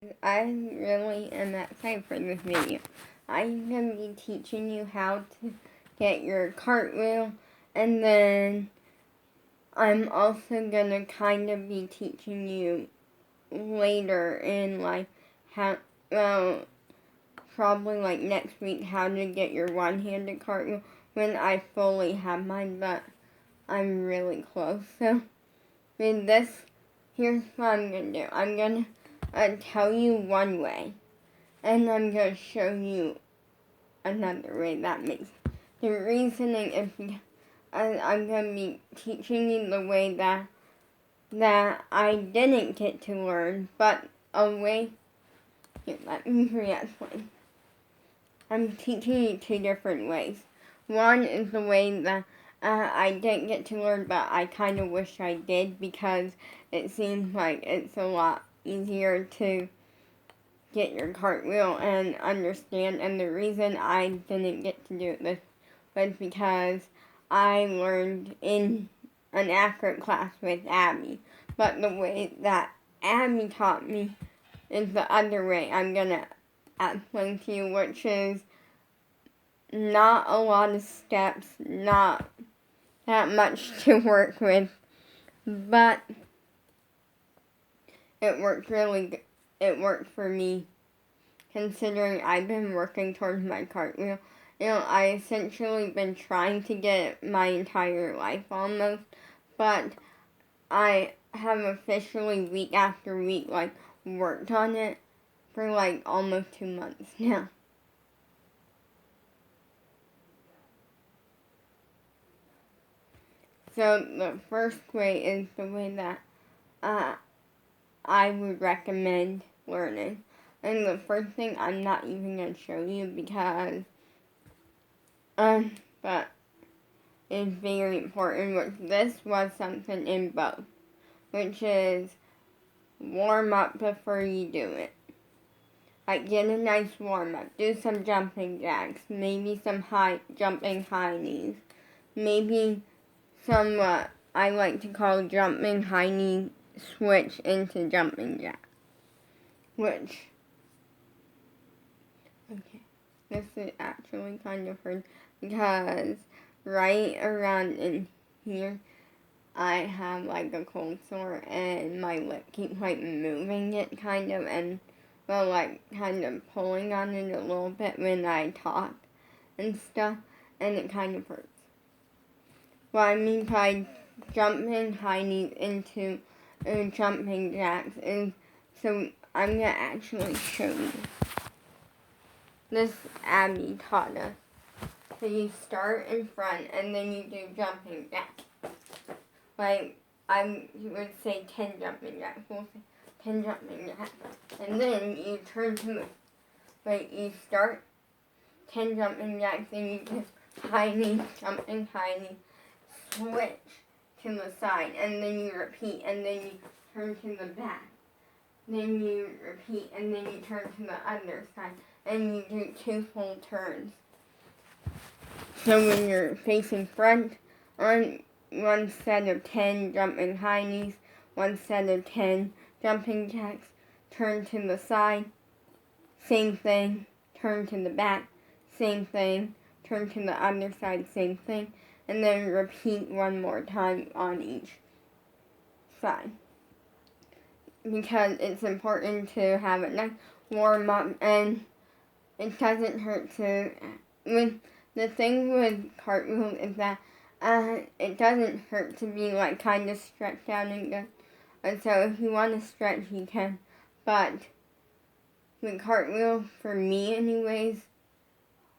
I really am excited for this video. I'm going to be teaching you how to get your cartwheel, and then I'm also going to kind of be teaching you later in how, well, probably next week, how to get your one-handed cartwheel when I fully have mine, but I'm really close. So with this, here's what I'm going to do. I'm going to tell you one way, and I'm going to show you another way that makes sense. The reasoning is because I'm going to be teaching you the way that I didn't get to learn, but a way, here, let me re-explain. I'm teaching you two different ways. One is the way that I didn't get to learn, but I kind of wish I did, because it seems like it's a lot easier to get your cartwheel and understand. And the reason I didn't get to do this was because I learned in an accurate class with Abby. But the way that Abby taught me is the other way I'm going to explain to you, which is not a lot of steps, not that much to work with, but it worked really good. It worked for me, considering I've been working towards my cartwheel. I essentially been trying to get it my entire life almost, but I have officially week after week worked on it for almost 2 months now. So the first way is the way that I would recommend learning. And the first thing I'm not even going to show you because, but it's very important, which this was something in both, which is warm up before you do it. Get a nice warm up. Do some jumping jacks, maybe some jumping high knees, maybe some what I like to call jumping high knee switch into jumping jack. Okay, this is actually kind of hard because right around in here I have a cold sore and my lip keeps moving it kind of, and kind of pulling on it a little bit when I talk and stuff, and it kind of hurts. What I mean by jumping high knees into jumping jacks is, so I'm going to actually show you. This Abby taught us. So you start in front and then you do jumping jacks. I would say 10 jumping jacks. We'll say 10 jumping jacks. And then you turn to you start 10 jumping jacks and you just high knee, jumping high knee, switch to the side, and then you repeat, and then you turn to the back. Then you repeat, and then you turn to the other side, and you do 2 full turns. So when you're facing front, on one set of 10 jumping high knees, one set of 10 jumping jacks, turn to the side, same thing, turn to the back, same thing, turn to the other side, same thing, and then repeat one more time on each side. Because it's important to have a nice warm up, and it doesn't hurt to. The thing with cartwheels is that it doesn't hurt to be kind of stretched out and good. And so if you want to stretch, you can. But with cartwheel, for me anyways,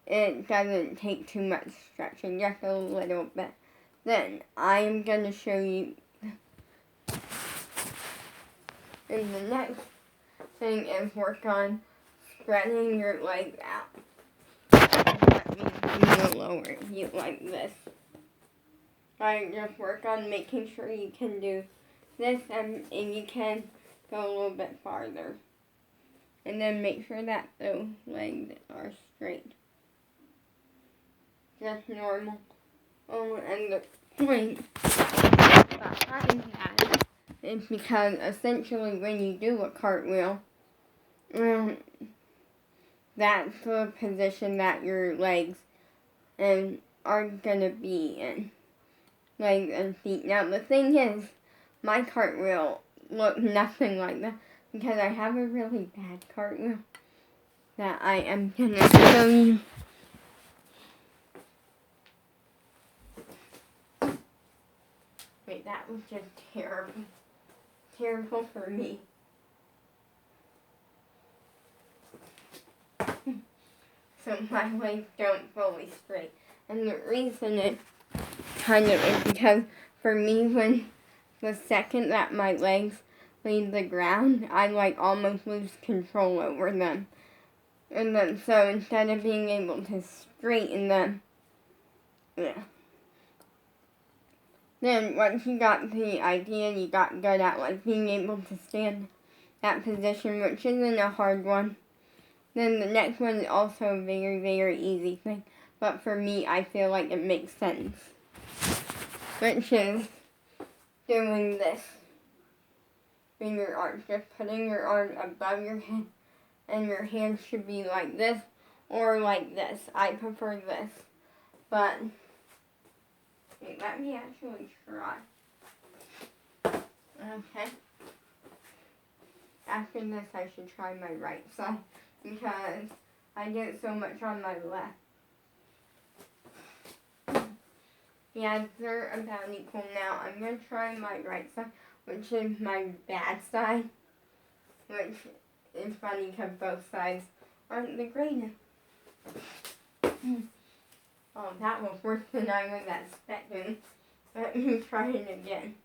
it doesn't take too much stretching, just a little bit. Then I am going to show you. And the next thing is work on spreading your legs out. That means you go lower, you like this. Just work on making sure you can do this, and you can go a little bit farther. And then make sure that the legs are straight. Just normal. And the point behind that is because essentially when you do a cartwheel, um, that's the position that your legs are gonna be in. Legs and feet. Now the thing is, my cartwheel look nothing like that because I have a really bad cartwheel that I am gonna show you. Wait, that was just terrible. Terrible for me. So my legs don't fully straight. And the reason it kind of is because for me, when the second that my legs leave the ground, I like almost lose control over them. And then so instead of being able to straighten them, yeah. Then once you got the idea, you got good at like being able to stand that position, which isn't a hard one. Then the next one is also a very, very easy thing. But for me, I feel like it makes sense. Which is doing this. In your arms. Just putting your arm above your head. And your hands should be like this or like this. I prefer this. But, wait, let me actually try. Okay. After this, I should try my right side because I do it so much on my left. Yeah, they're about equal now. I'm going to try my right side, which is my bad side, which is funny because both sides aren't the greatest. Oh, that was worse than I was expecting. Let me try it again.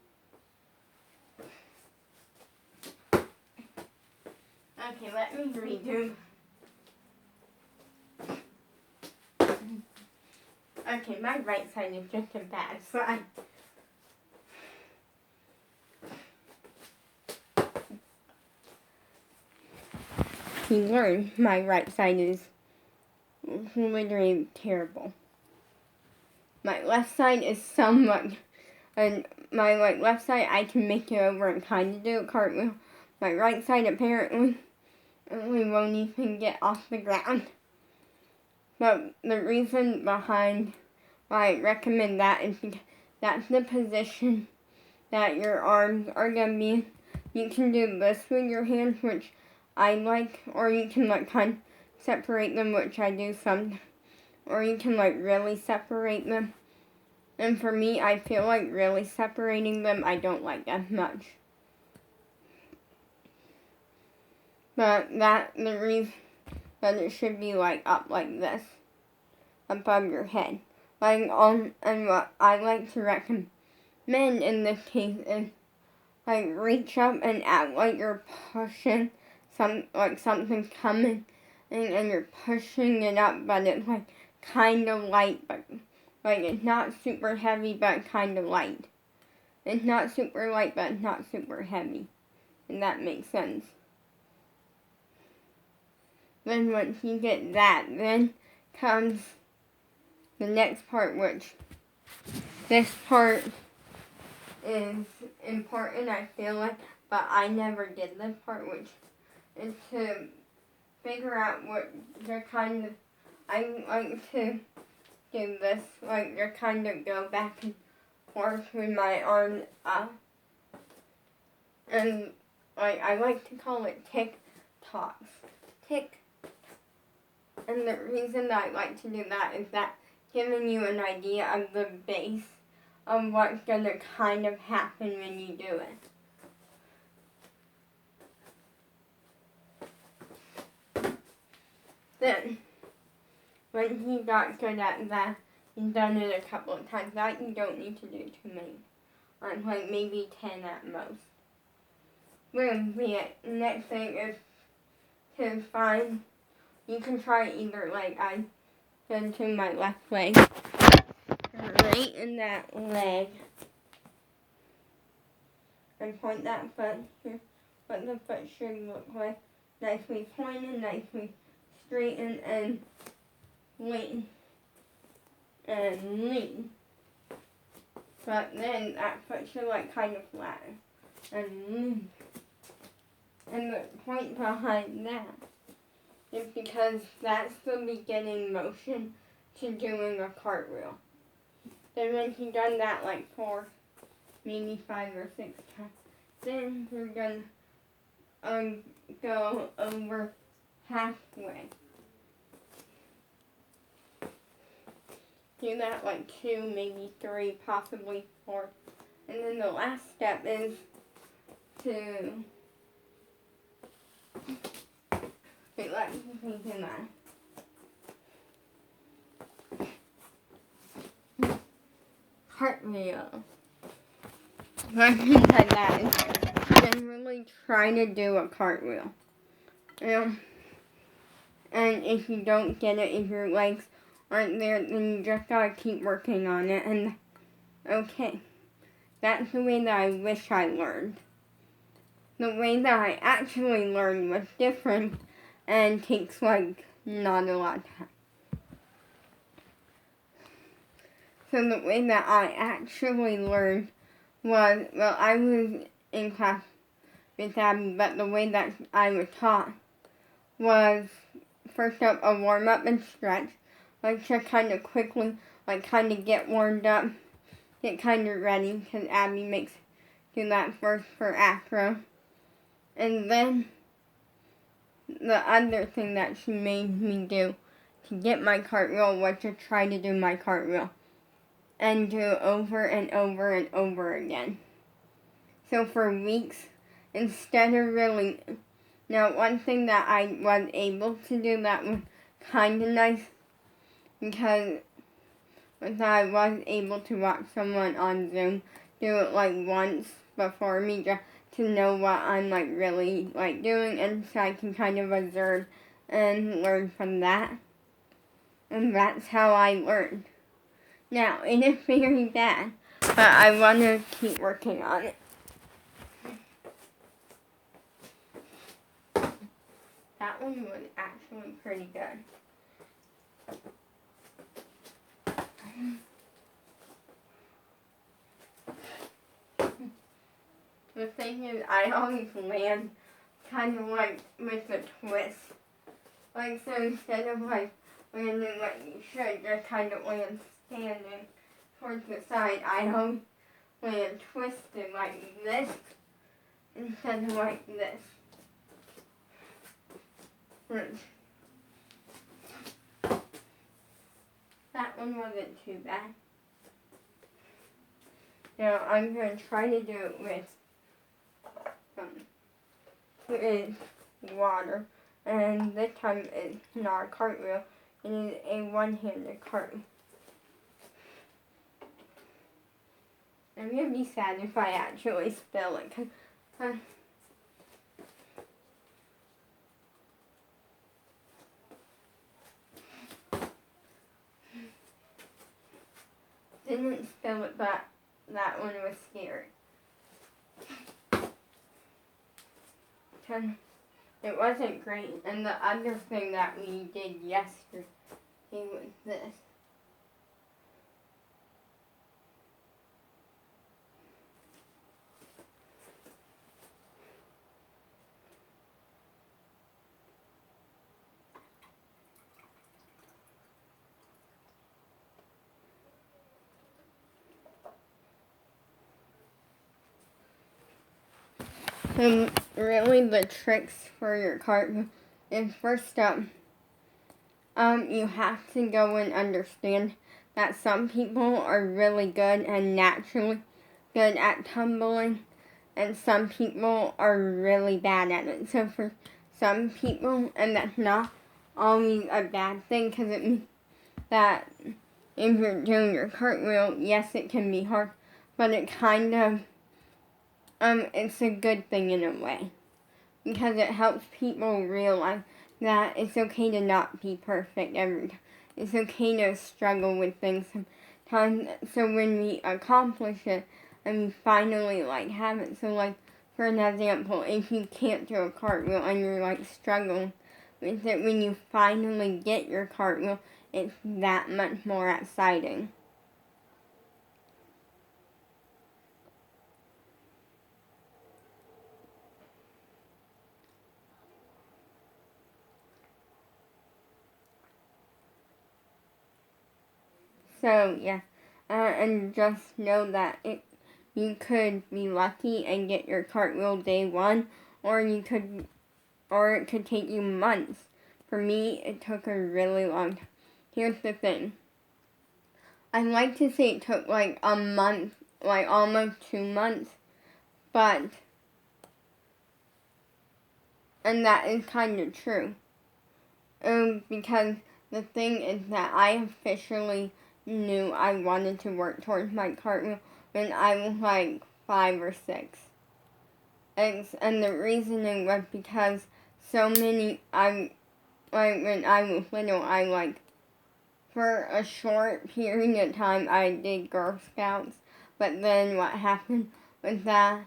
Okay, let me redo. Okay, my right side is just a bad side. You learn my right side is literally terrible. My left side is somewhat, and my left side I can make it over and kind of do a cartwheel. My right side apparently won't even get off the ground. But the reason behind why I recommend that is because that's the position that your arms are going to be in. You can do this with your hands, which I like, or you can kind of separate them, which I do sometimes. Or you can really separate them. And for me, I feel like really separating them, I don't like as much. But the reason that it should be up like this, above your head. And what I like to recommend in this case is reach up and act like you're pushing something's coming, and you're pushing it up, but it's kind of light, but it's not super heavy, but kind of light. It's not super light, but it's not super heavy. And that makes sense. Then once you get that, then comes the next part, which this part is important, I feel like, but I never did this part, which is to figure out what you're I like to do this, you kind of go back and forth with my arm up. And I like to call it tick-tocks. Tick. And the reason that I like to do that is that giving you an idea of the base of what's going to kind of happen when you do it. Then, when you got good at that, you've done it a couple of times, that you don't need to do too many. Maybe 10 at most. The next thing is to find, you can try either I did to my left leg. Right in that leg. And point that foot here. What the foot should look like. Nicely pointed, nicely straightened, and lean. And lean. But then that foot should kind of flatten. And lean. And the point behind that is because that's the beginning motion to doing a cartwheel. Then once you've done that like 4, maybe 5 or 6 times, then you're going to go over halfway. Do that like 2, maybe 3, possibly 4. And then the last step is to let me think in that. Cartwheel. What I mean by that is generally try to do a cartwheel. And if you don't get it, if your legs aren't there, then you just gotta keep working on it. And okay, that's the way that I wish I learned. The way that I actually learned was different and takes like not a lot of time. So the way that I actually learned was, well, I was in class with Abby, but the way that I was taught was first up a warm up and stretch, like to kind of quickly, like kind of get warmed up, get kind of ready, because Abby makes do that first for acro. And then the other thing that she made me do to get my cartwheel was to try to do my cartwheel and do over and over and over again. So for weeks, instead of really... Now, one thing that I was able to do that was kind of nice, because I was able to watch someone on Zoom do it like once before me, just to know what I'm like really like doing, and so I can kind of observe and learn from that. And that's how I learned. Now, it is very bad, but I want to keep working on it. That one was actually pretty good. The thing is, I always land kind of like with a twist. Like, so instead of like landing like you should, just kind of land standing towards the side, I always land twisted like this instead of like this. That one wasn't too bad. Now I'm going to try to do it with water, and this time it's not a cartwheel, it is a one-handed cart. I'm going to be sad if I actually spill it, because didn't spill it, but that one was scary. It wasn't great. And the other thing that we did yesterday was this. And really the tricks for your cart is first up, you have to go and understand that some people are really good and naturally good at tumbling, and some people are really bad at it. So for some people, and that's not always a bad thing, because it means that if you're doing your cartwheel, yes, it can be hard, but it kind of it's a good thing in a way, because it helps people realize that it's okay to not be perfect every time. It's okay to struggle with things sometimes. So when we accomplish it and we finally like have it, so like for an example, if you can't do a cartwheel and you're like struggling with it, when you finally get your cartwheel, it's that much more exciting. So yeah, and just know that you could be lucky and get your cartwheel day one, or it could take you months. For me, it took a really long time. Here's the thing. I like to say it took like a month, like almost 2 months, and that is kind of true. Because the thing is that I officially knew I wanted to work towards my cartwheel when I was like 5 or 6. And the reasoning was because when I was little, for a short period of time, I did Girl Scouts. But then what happened was that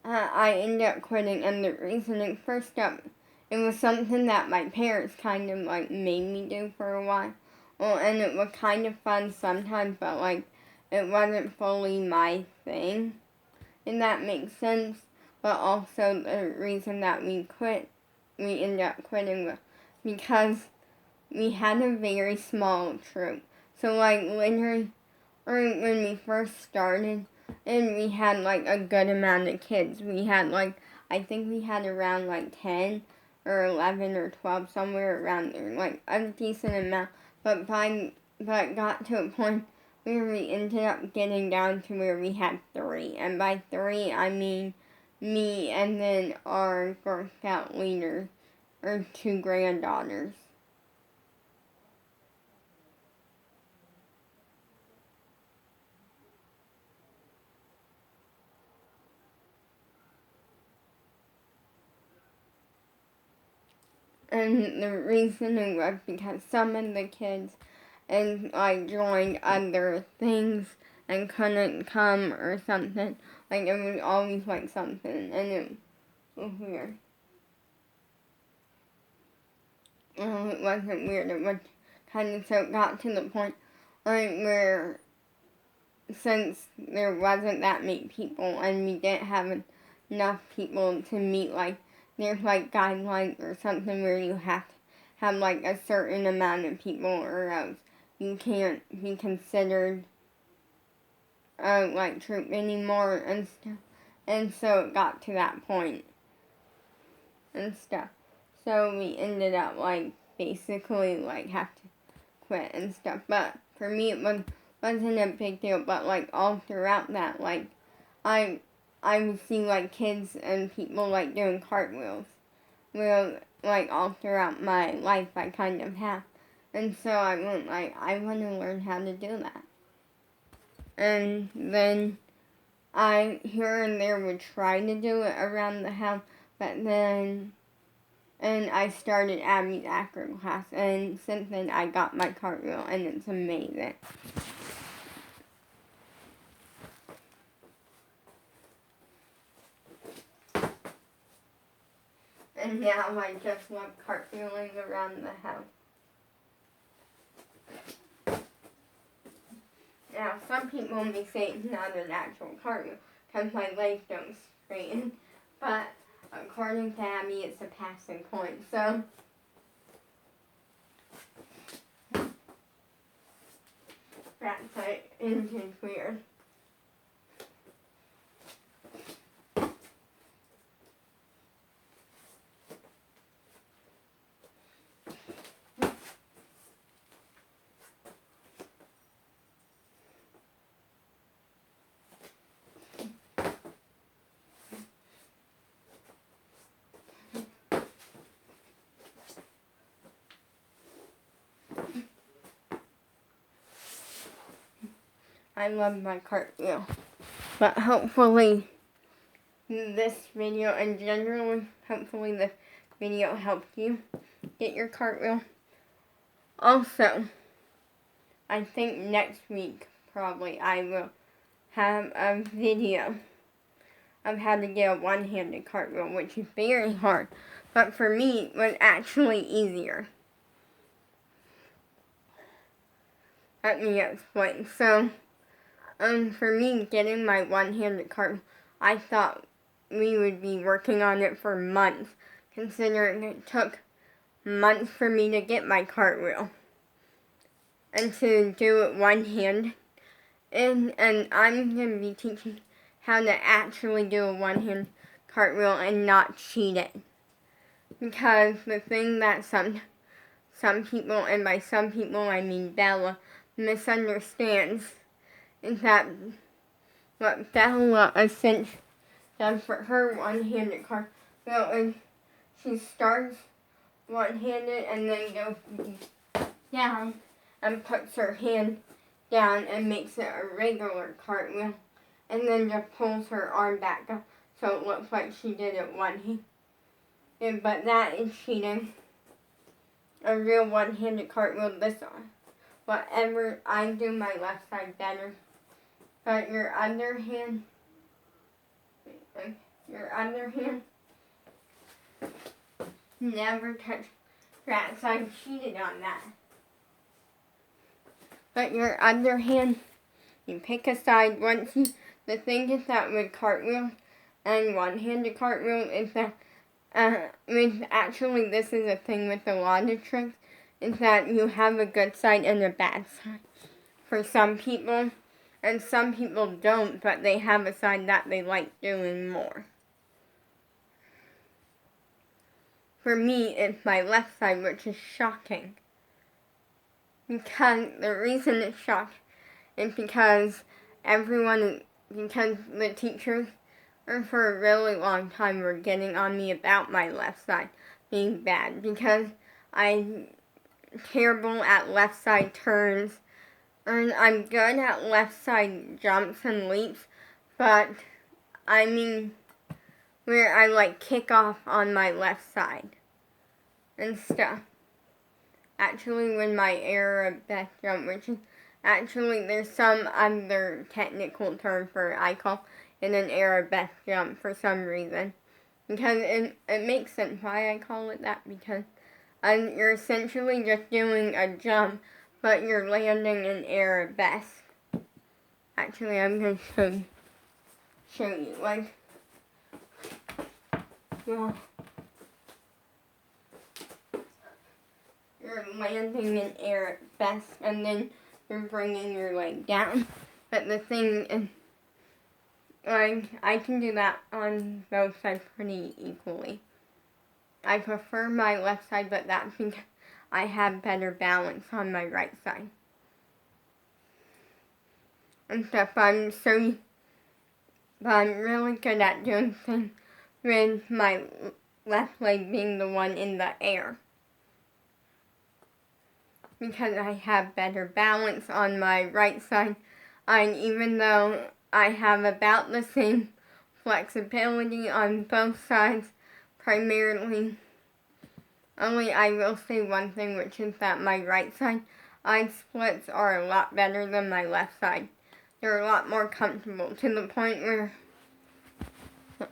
I ended up quitting, and the reasoning, first up, it was something that my parents kind of made me do for a while. Well, and it was kind of fun sometimes, but it wasn't fully my thing, if that makes sense. But also the reason that we ended up quitting was because we had a very small troop. So literally, or when we first started, and we had a good amount of kids. We had I think we had around 10 or 11 or 12, somewhere around there, a decent amount. But it got to a point where we ended up getting down to where we had 3. And by 3, I mean me and then our Girl Scout leader, or 2 granddaughters. And the reason was because some of the kids joined other things and couldn't come or something. It was always something, and it was weird. It wasn't weird, it was kind of, so it got to the point where, since there wasn't that many people and we didn't have enough people to meet, there's guidelines or something where you have to have a certain amount of people, or else you can't be considered troop anymore and stuff. And so it got to that point and stuff. So we ended up basically have to quit and stuff. But for me it wasn't a big deal, but all throughout that, I would see kids and people doing cartwheels. Well, all throughout my life I kind of have. And so I went I want to learn how to do that. And then I here and there would try to do it around the house, but then I started Abby's acro class, and since then I got my cartwheel, and it's amazing. And now I just love cartwheeling around the house. Now, some people may say it's not an actual cartwheel because my legs don't straighten, but according to Abby, it's a passing point. So, it's weird. I love my cartwheel. But hopefully this video, and generally, hopefully this video helped you get your cartwheel. Also, I think next week probably I will have a video of how to get a one-handed cartwheel, which is very hard. But for me, it was actually easier. Let me explain. So, for me, getting my one-handed cartwheel, I thought we would be working on it for months, considering it took months for me to get my cartwheel. and to do it one hand. And I'm going to be teaching how to actually do a one-hand cartwheel and not cheat it. Because the thing that some people, and by some people I mean Bella, misunderstands is that what Bella essentially does for her one-handed cartwheel is she starts one-handed and then goes down and puts her hand down and makes it a regular cartwheel, and then just pulls her arm back up so it looks like she did it one-handed. But that is cheating. A real one-handed cartwheel, this on. Whatever, I do my left side better. But your other hand, never touch that, so I cheated on that. But your other hand, you pick a side. The thing is that with cartwheel and one-handed cartwheel is that, actually this is a thing with a lot of tricks, is that you have a good side and a bad side. For some people, and some people don't, but they have a side that they like doing more. For me, it's my left side, which is shocking. Because the reason it's shocking is because the teachers for a really long time were getting on me about my left side being bad. Because I'm terrible at left side turns, and I'm good at left side jumps and leaps, but I mean where I like kick off on my left side and stuff. Actually, when my arabesque jump, which is actually, there's some other technical term for it, I call it an arabesque jump for some reason. Because it makes sense why I call it that, because you're essentially just doing a jump, but you're landing in arabesque. Actually, I'm going to show you, like, well, you're landing in arabesque, and then you're bringing your leg down. But the thing is, like, I can do that on both sides pretty equally. I prefer my left side, but that's because I have better balance on my right side. And stuff, but I'm really good at doing things with my left leg being the one in the air. Because I have better balance on my right side, and even though I have about the same flexibility on both sides, primarily, only I will say one thing, which is that my right side splits are a lot better than my left side. They're a lot more comfortable, to the point where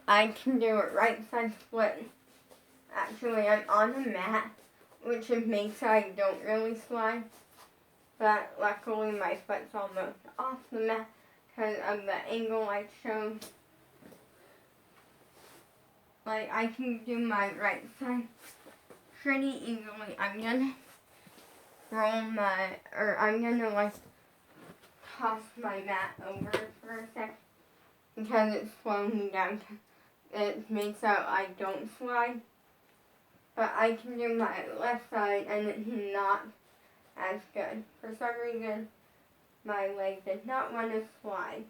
I can do a right side split. Actually, I'm on a mat, which makes so I don't really slide. But luckily my foot's almost off the mat because of the angle I showed. Like, I can do my right side pretty easily. I'm gonna like toss my mat over for a sec because it's slowing me down. It makes so I don't slide. But I can do my left side and it's not as good. For some reason, my leg does not want to slide.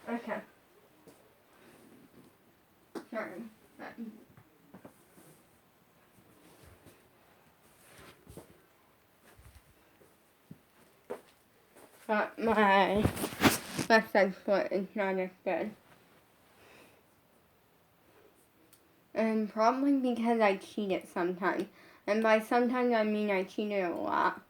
Okay. Sorry. But my left side split is not as good. And probably because I cheat it sometimes. And by sometimes I mean I cheat it a lot.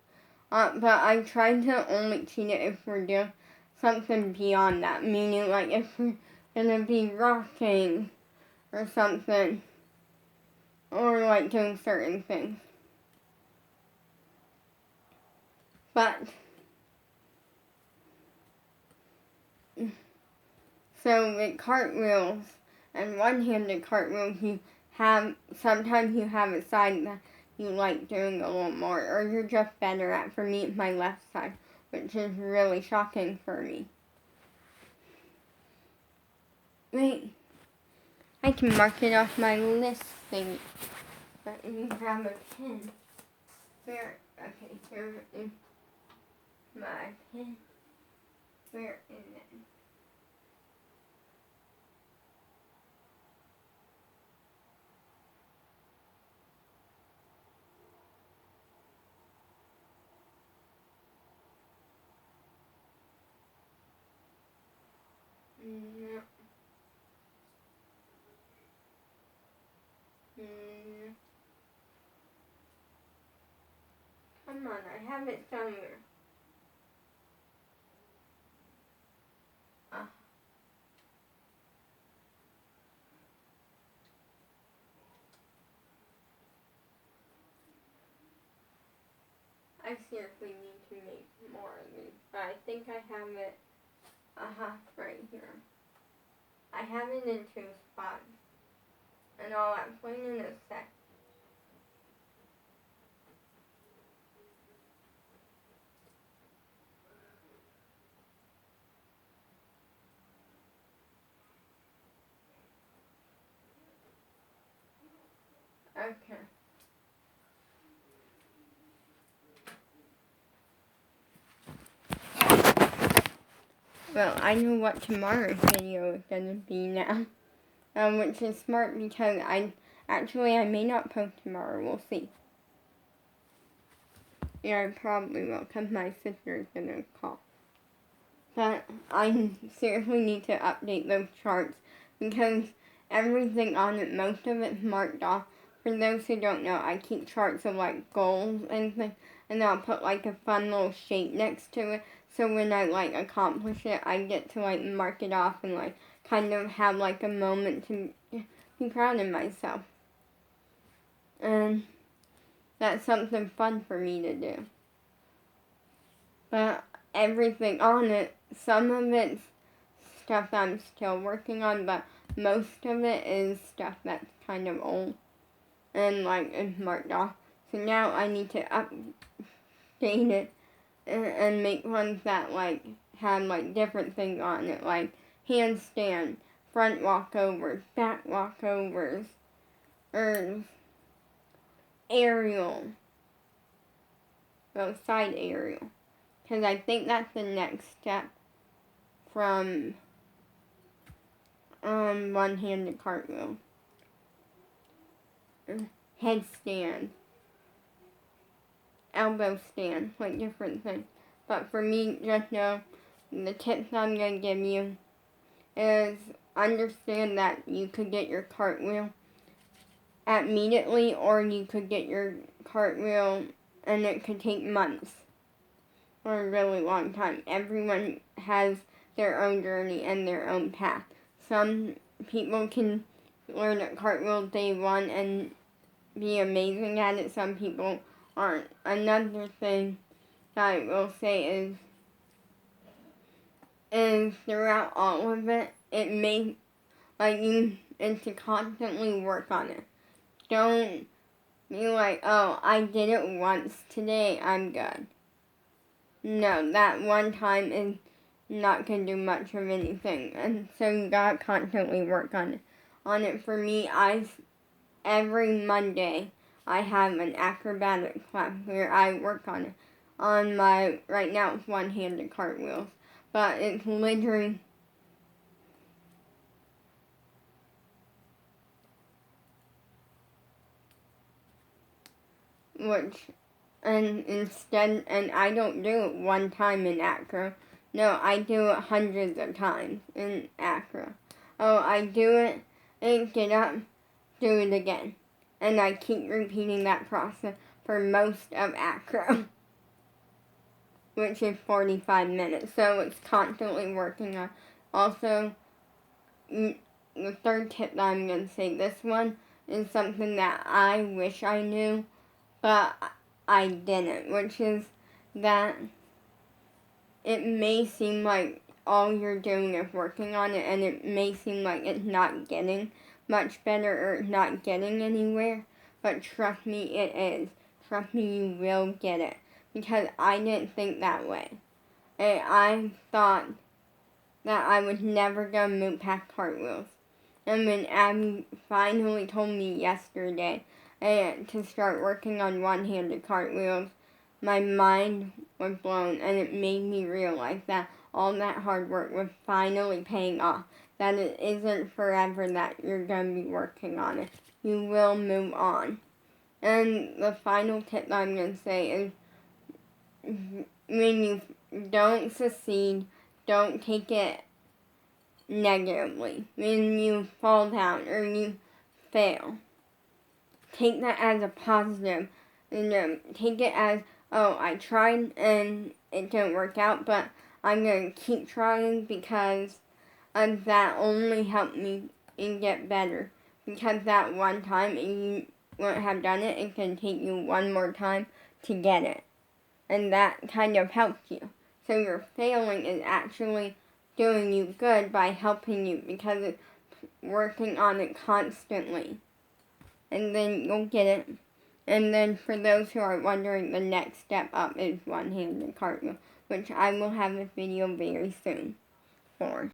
But I try to only cheat it if we're doing something beyond that. Meaning, like, if we're gonna be rocking or something. Or, like, doing certain things. But so with cartwheels And one-handed cartwheels, sometimes you have a side that you like doing a little more, or you're just better at. For me, it's my left side, which is really shocking for me. Wait, I can mark it off my list thing. Let me grab a pen. Here is my pen. Where is it? No. Come on, I have it somewhere. I seriously need to make more of these, but I think I have it, right here. I have it in 2 spots, and I'll explain in a sec. Okay. Well, I know what tomorrow's video is going to be now, which is smart because I may not post tomorrow. We'll see. Yeah, I probably will because my sister is going to call. But I seriously need to update those charts because everything on it, most of it's marked off. For those who don't know, I keep charts of like goals and things, and I'll put like a fun little shape next to it. So when I like accomplish it, I get to like mark it off and like kind of have like a moment to be proud of myself. And that's something fun for me to do. But everything on it, some of it's stuff I'm still working on, but most of it is stuff that's kind of old and like is marked off. So now I need to update it and make ones that like have like different things on it, like handstand, front walkovers, back walkovers, or aerial, well, side aerial. Because I think that's the next step from one-handed cartwheel. Headstand. Elbow stand. Like different things. But for me, just know the tips I'm going to give you is understand that you could get your cartwheel immediately, or you could get your cartwheel and it could take months. For a really long time. Everyone has their own journey and their own path. Some people can learn a cartwheel day one and be amazing at it. Some people aren't. Another thing that I will say is throughout all of it, it may, like, you need to constantly work on it. Don't be like, oh, I did it once today, I'm good. No, that one time is not going to do much of anything. And so you gotta constantly work on it. For me, every Monday, I have an acrobatic class where I work on it. On my, right now it's one-handed cartwheels. But it's literally and I don't do it one time in acro. No, I do it hundreds of times in acro. Oh, I do it, and get up, do it again. And I keep repeating that process for most of acro, which is 45 minutes. So it's constantly working on. Also, the third tip that I'm going to say, this one is something that I wish I knew, but I didn't, which is that it may seem like all you're doing is working on it, and it may seem like it's not getting much better or not getting anywhere, but trust me, it is. Trust me, you will get it. Because I didn't think that way. And I thought that I was never going to move past cartwheels. And when Abby finally told me yesterday to start working on one-handed cartwheels, my mind was blown, and it made me realize that all that hard work was finally paying off. That it isn't forever that you're going to be working on it. You will move on. And the final tip I'm going to say is when you don't succeed, don't take it negatively. When you fall down or you fail, take that as a positive. And take it as, oh, I tried and it didn't work out, but I'm going to keep trying because that only helped me and get better. Because that one time you wouldn't have done it, it can take you one more time to get it. And that kind of helps you. So your failing is actually doing you good by helping you because it's working on it constantly. And then you'll get it. And then for those who are wondering, the next step up is one-handed cartwheel, which I will have a video very soon for.